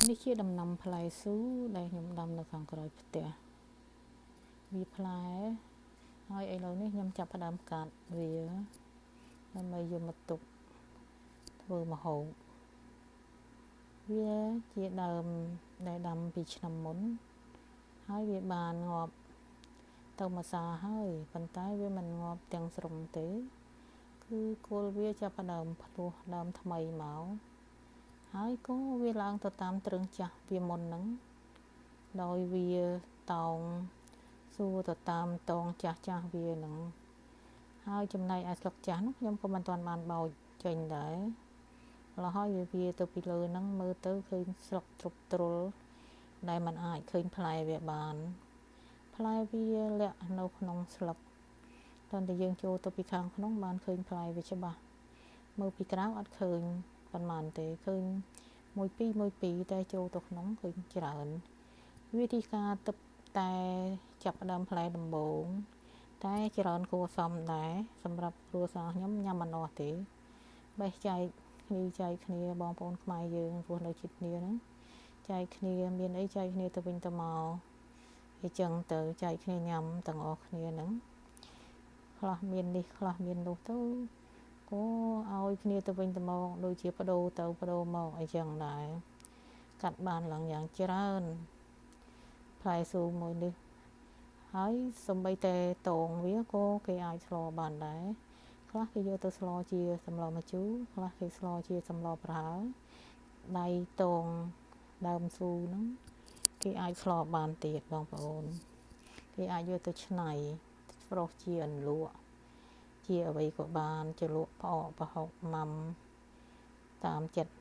នេះជាដំណាំផ្លែស៊ូដែលខ្ញុំដាំនៅខាងក្រោយផ្ទះវាផ្លែហើយឥឡូវនេះខ្ញុំចាប់ផ្ដើមកាត់វាដើម្បីយកមកទុកធ្វើម្ហូបវាជាដើមដែលដាំពីឆ្នាំមុនហើយវាបានងាប់ទៅមួយសាហើយប៉ុន្តែវាមិនងាប់ទាំងស្រុងទេគឺគល់វាចាប់ផ្ដើមផ្ទុះដើមថ្មីមកហើយក៏វាឡើងទៅតាមទ្រឹងចាស់វាមុនហ្នឹងដោយវាតោងសួរទៅតាមតងចាស់វាហ្នឹងហើយចំណែកឯស្លឹកចាស់នោះខ្ញុំក៏មិនទាន់បានបោចចេញដែររហូតវាទៅពីលើហ្នឹងមើលទៅឃើញស្លឹកទ្រុបទ្រុលដែលมันអាចឃើញផ្លែវាបានផ្លែវាលាក់នៅក្នុងស្លឹកតើយើងចូលទៅពីខាងក្នុងបានឃើញផ្លែវាច្បាស់មើលពីក្រៅអត់ឃើញប៉ុន្មានទេឃើញមួយពីរតែចូលទៅក្នុងឃើញច្រើនវិធីការទឹកតែចាប់ផ្ដើមផ្លែដំបូងតែច្រើនគួរសមដែរសម្រាប់គ្រួសារខ្ញុំញ៉ាំមិនអស់ទេបេះចែកគ្នាបងប្អូនខ្មែរយើងរស់នៅជិតគ្នាហ្នឹងចែកគ្នាមានអីចែកគ្នាទៅវិញទៅមកអញ្ចឹងទៅចែកគ្នាញ៉ាំទាំងអស់គ្នាហ្នឹងខ្លះមាននេះខ្លះមាននោះទៅក៏ឲ្យគ្នាទៅវិញទៅមកដូចជាបដូរទៅបដូរមកអីចឹងដែរកាត់បានឡើងយ៉ាងច្រើនផ្លែស៊ូមួយនេះហើយសំបីតែតងវាក៏គេអាចស្លបានដែរខ្លះគេយកទៅស្លជាសម្លម្ជូរខ្លះគេស្លជាសម្លប្រហើរដៃតងដើមស៊ូហ្នឹងគេអាចស្លបានទៀតបងប្អូនគេអាចយកទៅច្នៃប្រុសជាអន្លក់ជាអ្វីក៏បានជាលក់ផ្អកប្រហុកម៉ាំតាមចិត្ត